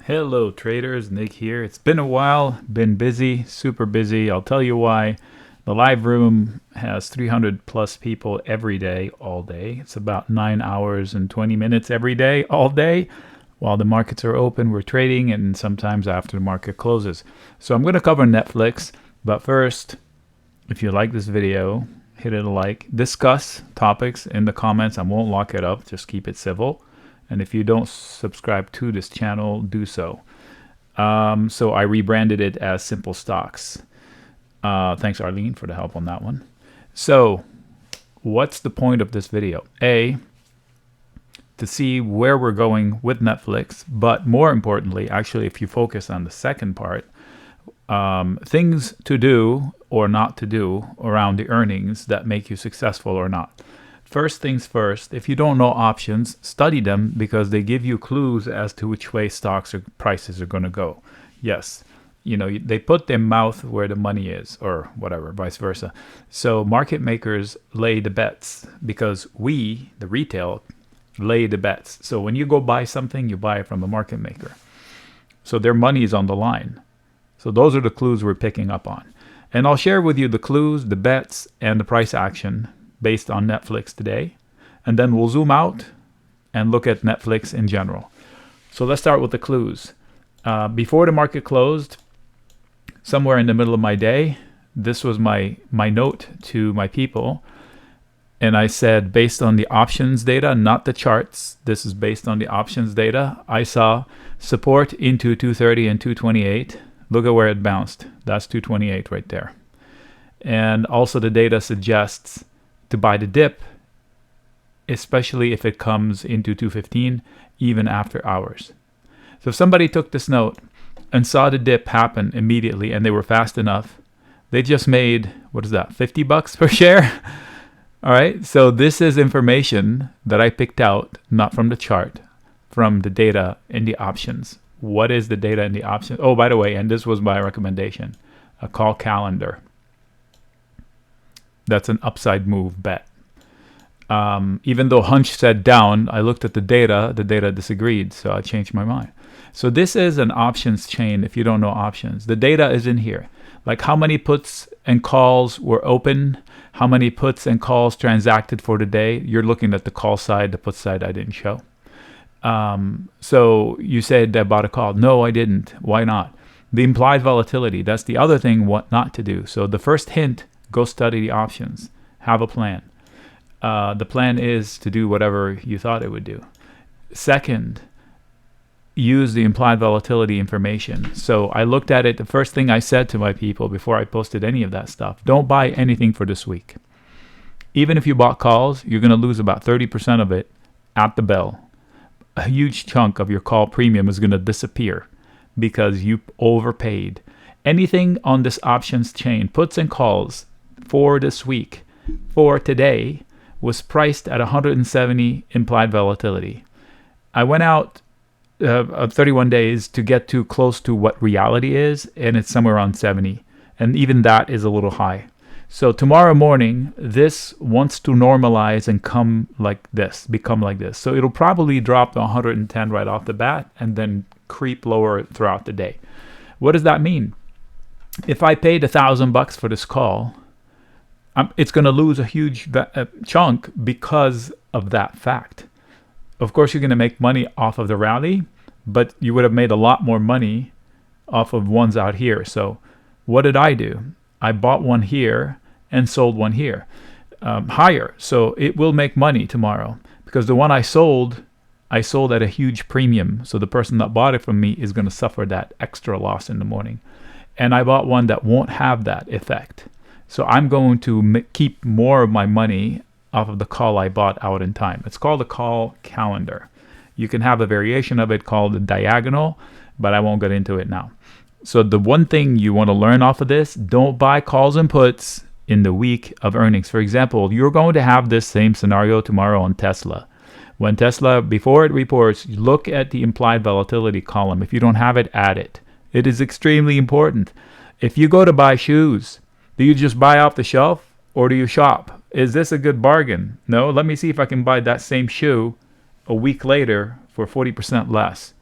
Hello traders, Nick here. It's been a while, been busy, super busy. I'll tell you why. The live room has 300 plus people every day, all day. It's about 9 hours and 20 minutes every day, all day. While the markets are open, we're trading, and sometimes after the market closes. So I'm going to cover Netflix, but first, if you like this video, hit it a like. Discuss topics in the comments. I won't lock it up, just keep it civil. And if you don't subscribe to this channel, do so. So I rebranded it as Simple Stocks. Thanks, Arlene, for the help on that one. So what's the point of this video? A, to see where we're going with Netflix, but more importantly, actually, if you focus on the second part, things to do or not to do around the earnings that make you successful or not. First things first, if you don't know options, study them because they give you clues as to which way stocks or prices are going to go. Yes, they put their mouth where the money is, or whatever, vice versa. So market makers lay the bets because we, the retail, lay the bets. So when you go buy something, you buy it from a market maker. So their money is on the line. So those are the clues we're picking up on. And I'll share with you the clues, the bets, and the price action based on Netflix today, and then we'll zoom out and look at Netflix in general. So let's start with the clues. Before the market closed, somewhere in the middle of my day, this was my note to my people, and I said, based on the options data, not the charts, this is based on the options data, I saw support into 230 and 228. Look at where it bounced. That's 228 right there. And also the data suggests to buy the dip, especially if it comes into 215, even after hours. So if somebody took this note and saw the dip happen immediately and they were fast enough, they just made, what is that, $50 per share? All right, so this is information that I picked out, not from the chart, from the data in the options. What is the data in the options? Oh, by the way, and this was my recommendation, a call calendar. That's an upside move bet. Even though Hunch said down, I looked at the data disagreed, so I changed my mind. So this is an options chain if you don't know options. The data is in here. Like how many puts and calls were open, how many puts and calls transacted for the day. You're looking at the call side, the put side I didn't show. So you said I bought a call. No, I didn't. Why not? The implied volatility, that's the other thing what not to do. So the first hint, go study the options. Have a plan. The plan is to do whatever you thought it would do. Second, use the implied volatility information. So I looked at it. The first thing I said to my people before I posted any of that stuff, don't buy anything for this week. Even if you bought calls, you're going to lose about 30% of it at the bell. A huge chunk of your call premium is going to disappear because you overpaid. Anything on this options chain, puts and calls, for this week, for today, was priced at 170 implied volatility. I went out 31 days to get to close to what reality is, and it's somewhere around 70. And even that is a little high. So tomorrow morning, this wants to normalize and become like this. So it'll probably drop to 110 right off the bat and then creep lower throughout the day. What does that mean? If I paid $1,000 for this call, it's going to lose a huge chunk because of that fact. Of course, you're going to make money off of the rally, but you would have made a lot more money off of ones out here. So what did I do? I bought one here and sold one here higher. So it will make money tomorrow because the one I sold at a huge premium. So the person that bought it from me is going to suffer that extra loss in the morning. And I bought one that won't have that effect. So I'm going to keep more of my money off of the call I bought out in time. It's called a call calendar. You can have a variation of it called a diagonal, but I won't get into it now. So the one thing you want to learn off of this, don't buy calls and puts in the week of earnings. For example, you're going to have this same scenario tomorrow on Tesla. When Tesla, before it reports, look at the implied volatility column. If you don't have it, add it. It is extremely important. If you go to buy shoes, do you just buy off the shelf or do you shop? Is this a good bargain? No, let me see if I can buy that same shoe a week later for 40% less.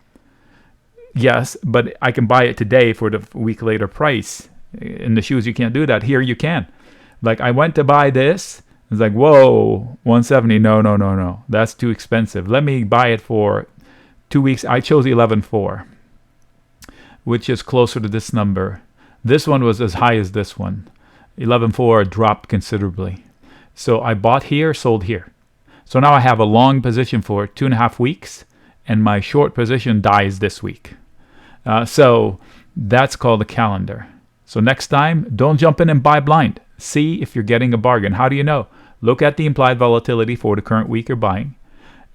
Yes, but I can buy it today for the week later price. In the shoes, you can't do that. Here, you can. Like, I went to buy this. It's like, whoa, 170. No. That's too expensive. Let me buy it for 2 weeks. I chose 11.4, which is closer to this number. This one was as high as this one. 11.4 dropped considerably. So I bought here, sold here. So now I have a long position for 2.5 weeks, and my short position dies this week. So that's called a calendar. So next time, don't jump in and buy blind. See if you're getting a bargain. How do you know? Look at the implied volatility for the current week you're buying,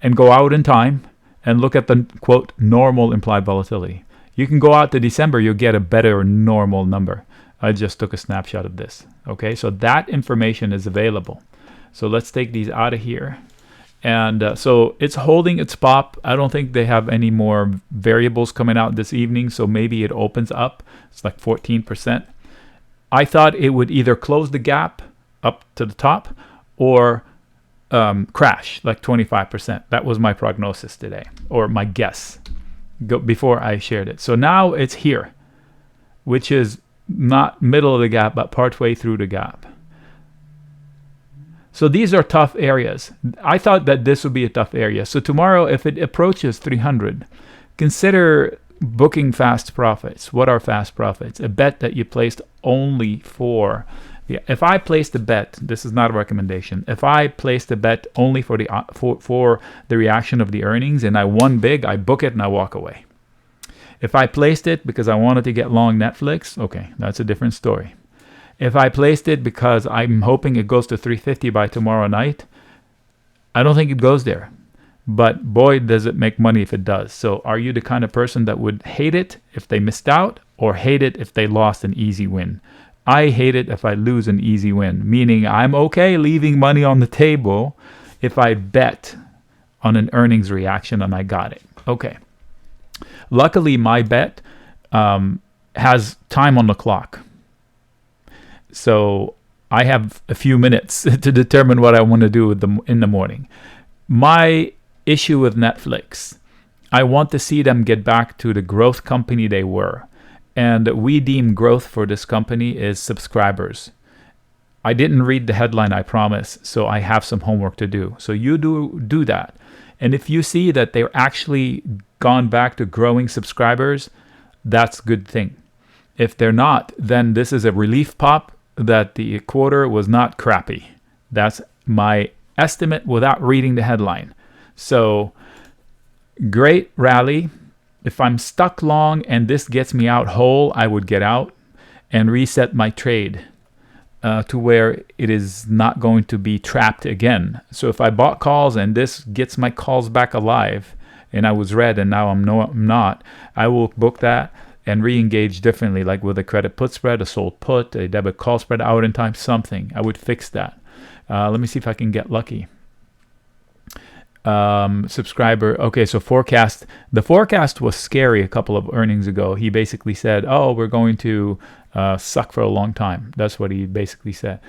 and go out in time and look at the, quote, normal implied volatility. You can go out to December, you'll get a better normal number. I just took a snapshot of this. Okay, so that information is available. So let's take these out of here. And so it's holding its pop. I don't think they have any more variables coming out this evening, so maybe it opens up. It's like 14%. I thought it would either close the gap up to the top or crash like 25%. That was my prognosis today, or my guess before I shared it. So now it's here, which is not middle of the gap, but partway through the gap. So these are tough areas. I thought that this would be a tough area. So tomorrow, if it approaches 300, consider booking fast profits. What are fast profits? A bet that you placed only for... If I placed a bet, this is not a recommendation. If I placed a bet only for the reaction of the earnings and I won big, I book it and I walk away. If I placed it because I wanted to get long Netflix, okay, that's a different story. If I placed it because I'm hoping it goes to 350 by tomorrow night, I don't think it goes there. But boy, does it make money if it does. So are you the kind of person that would hate it if they missed out, or hate it if they lost an easy win? I hate it if I lose an easy win, meaning I'm okay leaving money on the table if I bet on an earnings reaction and I got it. Okay. Luckily, my bet has time on the clock. So I have a few minutes to determine what I want to do with them in the morning. My issue with Netflix, I want to see them get back to the growth company they were. And we deem growth for this company is subscribers. I didn't read the headline, I promise, so I have some homework to do. So you do that. And if you see that they're actually gone back to growing subscribers, that's a good thing. If they're not, then this is a relief pop that the quarter was not crappy. That's my estimate without reading the headline. So, great rally. If I'm stuck long and this gets me out whole, I would get out and reset my trade to where it is not going to be trapped again. So if I bought calls and this gets my calls back alive, and I was red and now I'm not, I will book that and re-engage differently, like with a credit put spread, a sold put, a debit call spread out in time, something. I would fix that. Let me see if I can get lucky. Subscriber. Okay, so forecast. The forecast was scary a couple of earnings ago. He basically said, oh, we're going to suck for a long time. That's what he basically said.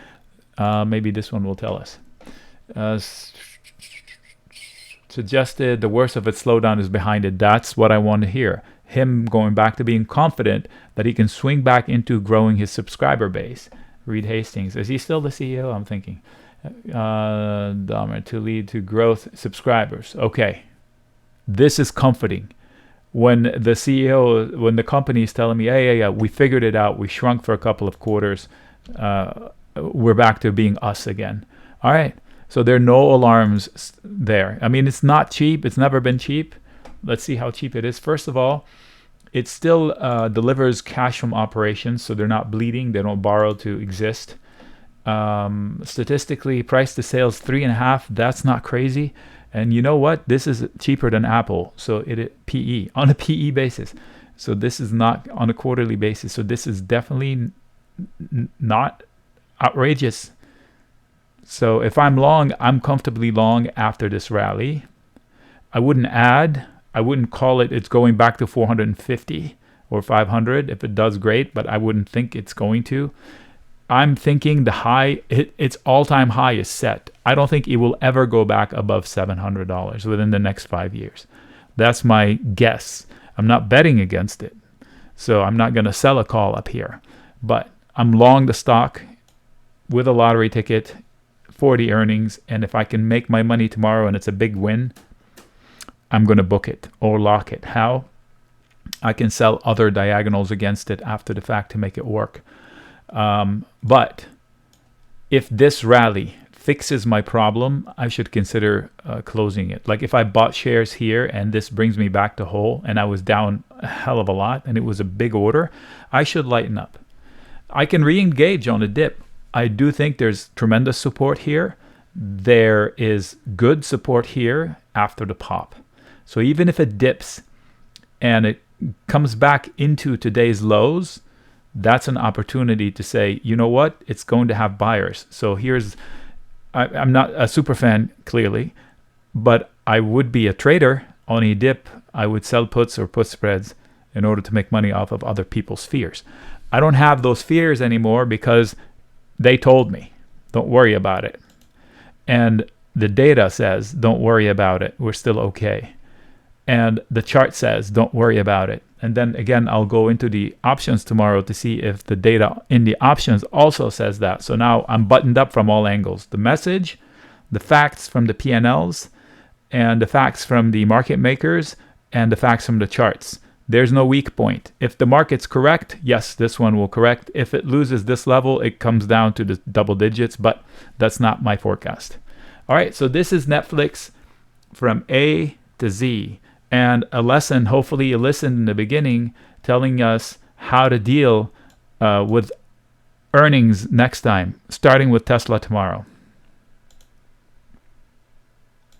Maybe this one will tell us. Suggested the worst of its slowdown is behind it. That's what I want to hear. Him going back to being confident that he can swing back into growing his subscriber base. Reed Hastings. Is he still the CEO? I'm thinking. To lead to growth subscribers. Okay. This is comforting. When the CEO, when the company is telling me, hey, we figured it out. We shrunk for a couple of quarters. We're back to being us again. All right. So there are no alarms there. I mean, it's not cheap. It's never been cheap. Let's see how cheap it is. First of all, it still delivers cash from operations, so they're not bleeding. They don't borrow to exist. Statistically, price to sales 3.5. That's not crazy. And you know what? This is cheaper than Apple. So it PE on a PE basis. So this is not on a quarterly basis. So this is definitely not outrageous. So if I'm long, I'm comfortably long after this rally. I wouldn't add. I wouldn't call it it's going back to 450 or 500. If it does, great, but I wouldn't think it's going to. I'm thinking the high, its all-time high is set. I don't think it will ever go back above $700 within the next 5 years. That's my guess. I'm not betting against it. So I'm not going to sell a call up here. But I'm long the stock with a lottery ticket, 40 earnings. And if I can make my money tomorrow and it's a big win, I'm going to book it or lock it. How? I can sell other diagonals against it after the fact to make it work. But if this rally fixes my problem, I should consider closing it. Like if I bought shares here and this brings me back to whole and I was down a hell of a lot and it was a big order, I should lighten up. I can re-engage on a dip. I do think there's tremendous support here. There is good support here after the pop. So even if it dips and it comes back into today's lows, that's an opportunity to say, you know what, it's going to have buyers. So I'm not a super fan, clearly, but I would be a trader on a dip. I would sell puts or put spreads in order to make money off of other people's fears. I don't have those fears anymore because they told me, don't worry about it. And the data says, don't worry about it. We're still okay. And the chart says, don't worry about it. And then again, I'll go into the options tomorrow to see if the data in the options also says that. So now I'm buttoned up from all angles. The message, the facts from the P&Ls, and the facts from the market makers, and the facts from the charts. There's no weak point. If the market's correct, yes, this one will correct. If it loses this level, it comes down to the double digits, but that's not my forecast. All right, so this is Netflix from A to Z. And a lesson, hopefully you listened in the beginning, telling us how to deal with earnings next time, starting with Tesla tomorrow.